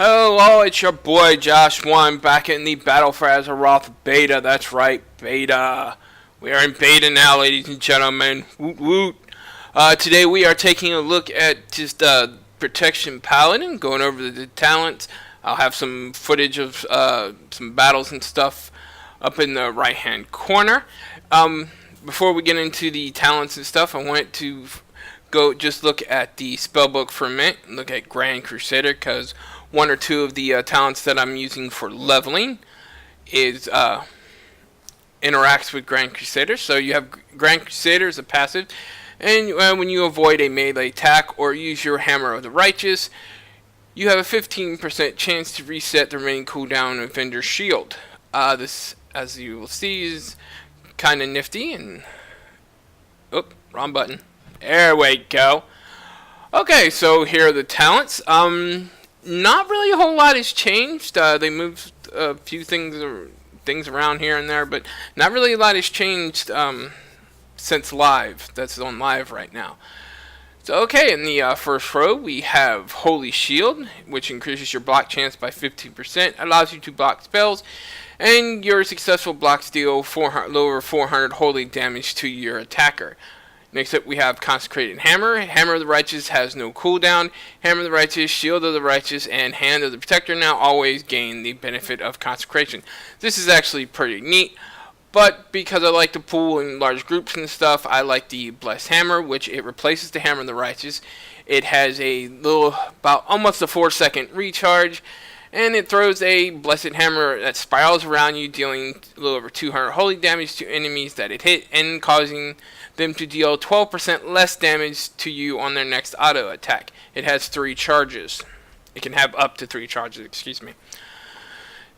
Hello, it's your boy Josh One back in the Battle for Azeroth beta. That's right, beta. We are in beta now, ladies and gentlemen. Woot woot. Today we are taking a look at just Protection Paladin, going over the talents. I'll have some footage of some battles and stuff up in the right hand corner. Before we get into the talents and stuff, I wanted to go just look at the spellbook for a minute and look at Grand Crusader, because one or two of the talents that I'm using for leveling is interacts with Grand Crusader. So you have Grand Crusader as a passive, and when you avoid a melee attack or use your Hammer of the Righteous, you have a 15% chance to reset the remaining cooldown of Avenger shield. This, as you will see, is kind of nifty. And wrong button. There we go. Okay, so here are the talents. Not really a whole lot has changed. They moved a few things around here and there, but not really a lot has changed since live. That's on live right now. So okay, in the first row we have Holy Shield, which increases your block chance by 15%, allows you to block spells, and your successful blocks deal over 400 holy damage to your attacker. Next up we have Consecrated Hammer. Hammer of the Righteous has no cooldown. Hammer of the Righteous, Shield of the Righteous, and Hand of the Protector now always gain the benefit of Consecration. This is actually pretty neat, but because I like to pull in large groups and stuff, I like the Blessed Hammer, which it replaces the Hammer of the Righteous. It has a little, about almost a 4-second recharge, and it throws a Blessed Hammer that spirals around you, dealing a little over 200 holy damage to enemies that it hit, and causing them to deal 12% less damage to you on their next auto attack. It has 3 charges. It can have up to 3 charges, excuse me.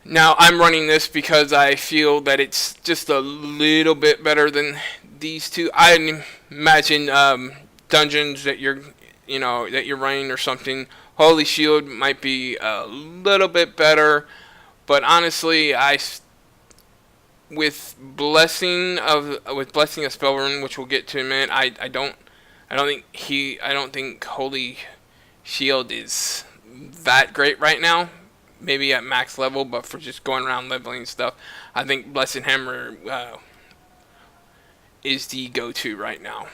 Now, I'm running this because I feel that it's just a little bit better than these two. I imagine dungeons that you're running or something, Holy Shield might be a little bit better, but honestly, with blessing of Spellrun, which we'll get to in a minute, I don't think Holy Shield is that great right now. Maybe at max level, but for just going around leveling stuff, I think Blessed Hammer is the go-to right now.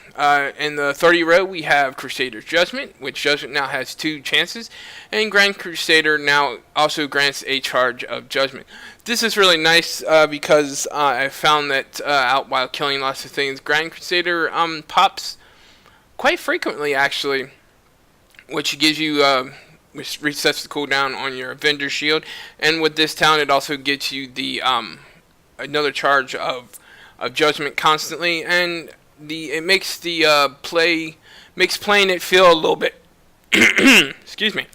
In the 30 row, we have Crusader's Judgment, which Judgment now has 2 chances, and Grand Crusader now also grants a charge of Judgment. This is really nice because I found that out while killing lots of things, Grand Crusader pops quite frequently, actually, which gives you which resets the cooldown on your Avenger shield, and with this talent, it also gets you the another charge of Judgment constantly, and it makes the playing it feel a little bit excuse me,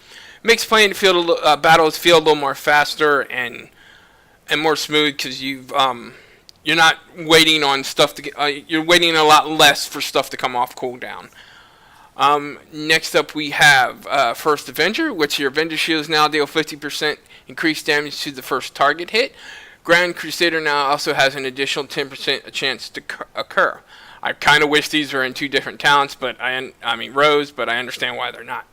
makes playing it feel battles feel a little more faster and more smooth, because you're not waiting on stuff to you're waiting a lot less for stuff to come off cooldown. Next up we have First Avenger, which your Avenger shields now deal 50% increased damage to the first target hit. Grand Crusader now also has an additional 10% chance to occur. I kind of wish these were in 2 different talents, but I mean rows, but I understand why they're not.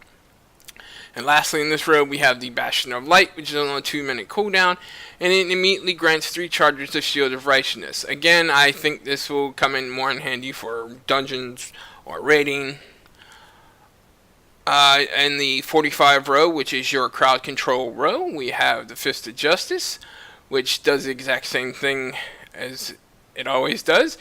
And lastly, in this row, we have the Bastion of Light, which is on a 2-minute cooldown, and it immediately grants 3 charges of Shield of Righteousness. Again, I think this will come in more in handy for dungeons or raiding. In the 45 row, which is your crowd control row, we have the Fist of Justice, which does the exact same thing as it always does.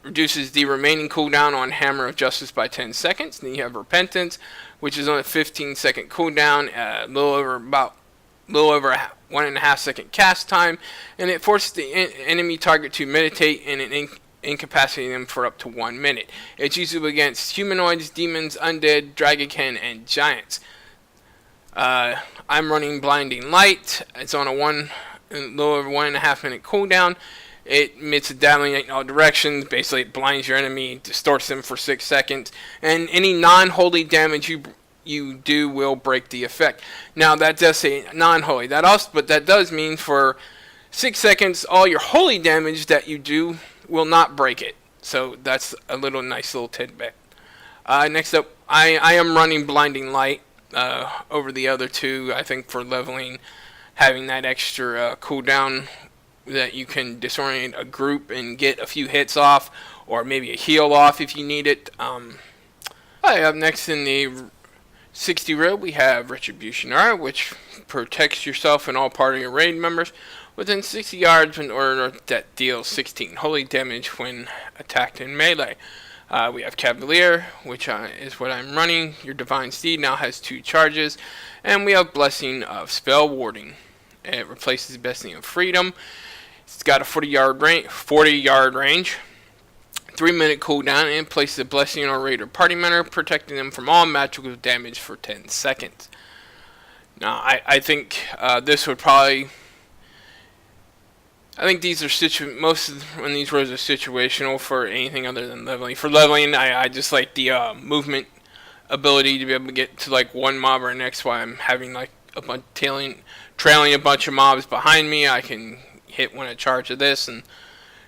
Reduces the remaining cooldown on Hammer of Justice by 10 seconds. Then you have Repentance, which is on a 15-second cooldown, a little over 1.5 second cast time, and it forces the enemy target to meditate and incapacitating them for up to 1 minute. It's usable against humanoids, demons, undead, dragonkin, and giants. I'm running Blinding Light. It's on a little over 1.5 minute cooldown. It emits a dazzling light in all directions. Basically, it blinds your enemy, distorts them for 6 seconds, and any non-holy damage you do will break the effect. Now that does say non-holy. But that does mean for 6 seconds, all your holy damage that you do will not break it. So that's a nice little tidbit. Next up, I am running Blinding Light. over the other two. I think for leveling, having that extra cooldown that you can disorient a group and get a few hits off, or maybe a heal off if you need it. Up next in the 60 row, we have Retribution, which protects yourself and all party or raid members within 60 yards in order that deals 16 holy damage when attacked in melee. We have Cavalier, which is what I'm running. Your Divine Steed now has 2 charges. And we have Blessing of Spell Warding. It replaces Blessing of Freedom. It's got a 40-yard range, 3-minute cooldown, and places a blessing on a raid or party member, protecting them from all magical damage for 10 seconds. Now, I think this would probably... I think these are most of these rows are situational for anything other than leveling. For leveling, I just like the movement ability to be able to get to like one mob or next while I'm having like a bunch trailing a bunch of mobs behind me. I can hit one charge of this and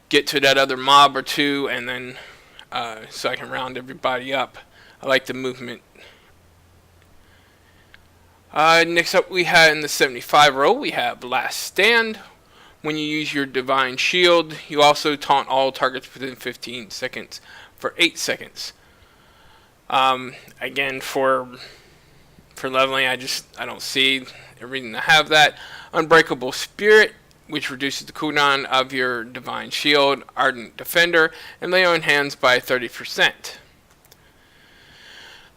get to that other mob or two, and then so I can round everybody up. I like the movement. Next up, we have in the 75 row, we have Last Stand. When you use your Divine Shield, you also taunt all targets within 15 seconds for 8 seconds. Again, for leveling, I don't see a reason to have that. Unbreakable Spirit, which reduces the cooldown of your Divine Shield, Ardent Defender, and Lay on Hands by 30%.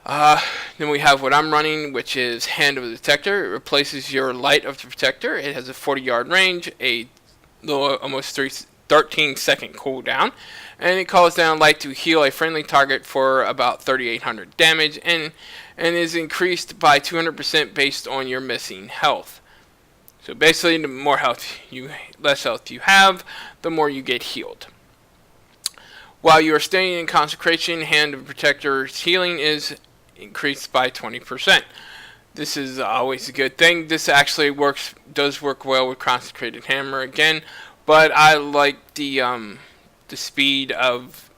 Then we have what I'm running, which is Hand of the Protector. It replaces your Light of the Protector. It has a 40-yard range, a little almost 13-second cooldown, and it calls down Light to heal a friendly target for about 3,800 damage, and is increased by 200% based on your missing health. So basically, the more less health you have, the more you get healed. While you are staying in Consecration, Hand of Protector's healing is increased by 20%. This is always a good thing. This actually does work well with Consecrated Hammer again, but I like the speed of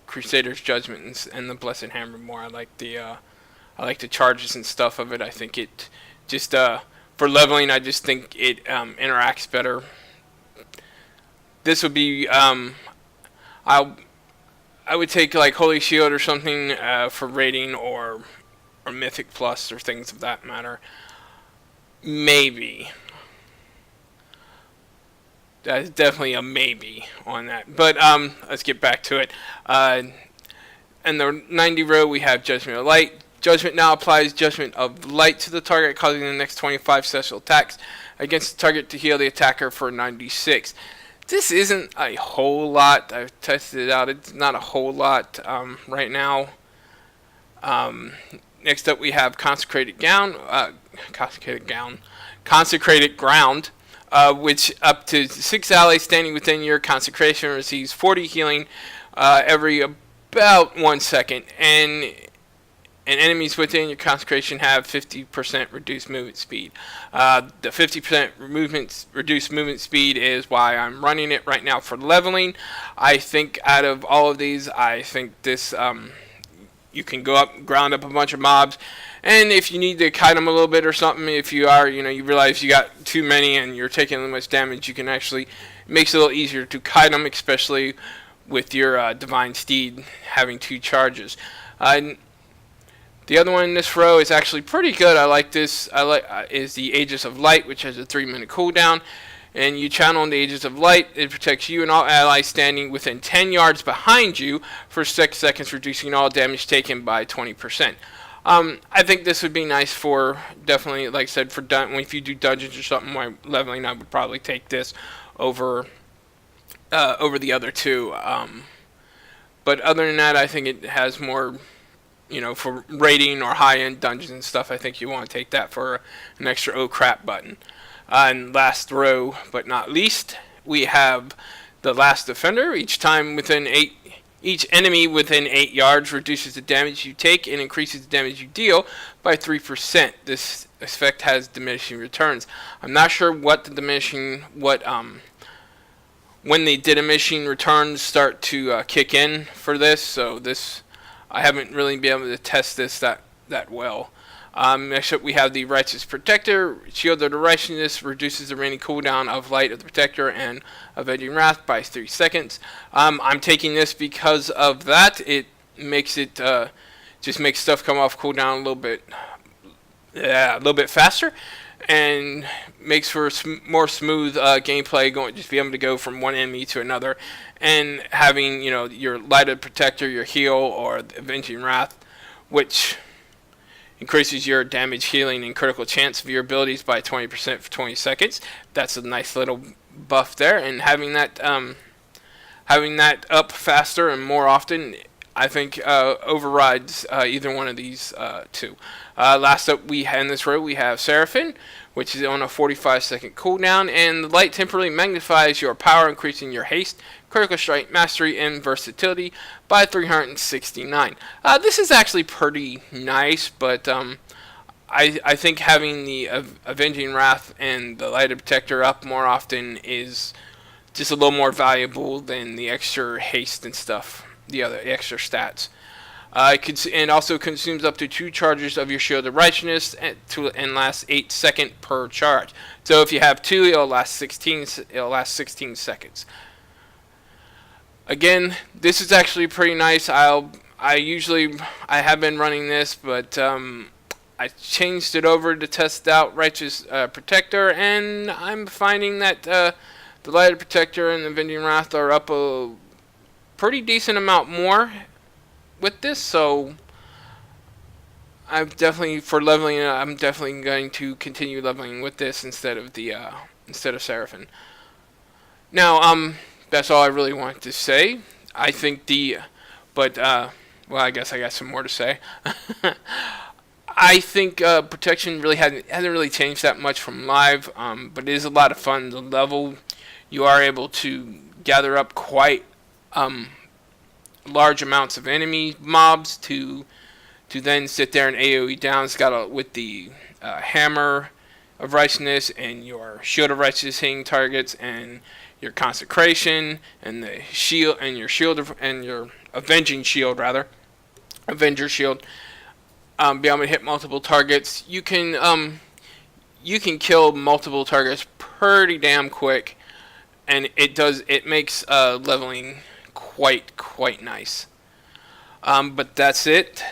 Crusader's Judgment and the Blessed Hammer more. I like the charges and stuff of it. I think it just for leveling, I just think it interacts better. This would be I would take like Holy Shield or something for raiding or Mythic Plus or things of that matter. Maybe. That's definitely a maybe on that. But let's get back to it. In the 90 row, we have Judgment of Light. Judgment now applies Judgment of Light to the target, causing the next 25 special attacks against the target to heal the attacker for 96. This isn't a whole lot. I've tested it out. It's not a whole lot right now. Next up, we have Consecrated Ground, which up to 6 allies standing within your consecration receives 40 healing every about 1 second, and enemies within your consecration have 50% reduced movement speed. The 50% reduced movement speed is why I'm running it right now for leveling. I think out of all of these, I think this you can go up, ground up a bunch of mobs, and if you need to kite them a little bit or something, if you are, you realize you got too many and you're taking too much damage, you can actually, it makes it a little easier to kite them, especially with your Divine Steed having 2 charges. The other one in this row is actually pretty good. I like this. Is the Aegis of Light, which has a 3-minute cooldown. And you channel on the Aegis of Light. It protects you and all allies standing within 10 yards behind you for 6 seconds, reducing all damage taken by 20%. I think this would be nice for, definitely, like I said, for if you do dungeons or something while leveling, I would probably take this over the other two. But other than that, I think it has more, for raiding or high-end dungeons and stuff. I think you want to take that for an extra oh crap button. And last row, but not least, we have the Last Defender. Each enemy within 8 yards reduces the damage you take and increases the damage you deal by 3%. This effect has diminishing returns. I'm not sure what when the diminishing returns start to kick in for this. So I haven't really been able to test this that well. Next up, we have the Righteous Protector. Shield of the Righteousness reduces the remaining cooldown of Light of the Protector and Avenging Wrath by 3 seconds. I'm taking this because of that. It makes it just makes stuff come off cooldown a little bit faster, and makes for more smooth gameplay. Just be able to go from one enemy to another, and having your Light of the Protector, your heal, or the Avenging Wrath, which increases your damage, healing, and critical chance of your abilities by 20% for 20 seconds. That's a nice little buff there, and having that up faster and more often, I think overrides either one of these two. Last up, in this row, we have Seraphin, which is on a 45-second cooldown, and the light temporarily magnifies your power, increasing your haste, critical strike, mastery, and versatility by 369. This is actually pretty nice, but I think having the Avenging Wrath and the Light of Protector up more often is just a little more valuable than the extra haste and stuff, the other extra stats. And also consumes up to 2 charges of your Shield of Righteousness and lasts 8 seconds per charge. So if you have 2, it'll last 16 seconds. Again, this is actually pretty nice. I have been running this, but I changed it over to test out Righteous Protector, and I'm finding that the Light of Protector and the Avenging Wrath are up a pretty decent amount more with this, so I'm definitely going to continue leveling with this instead of Seraphin. Now, that's all I really wanted to say. I think well, I guess I got some more to say. I think protection really hasn't really changed that much from live, but it is a lot of fun to level. You are able to gather up quite large amounts of enemy mobs to then sit there and AoE down. It's got with the Hammer of Righteousness and your Shield of Righteousness hitting targets, and your Consecration and the shield, and your your Avenging Shield, Avenger Shield. Be able to hit multiple targets. You can kill multiple targets pretty damn quick, and it makes leveling quite nice. But that's it,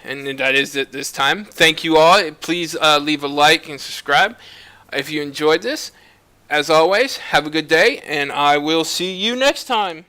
and that is it this time. Thank you all. Please leave a like and subscribe if you enjoyed this. As always, have a good day, and I will see you next time.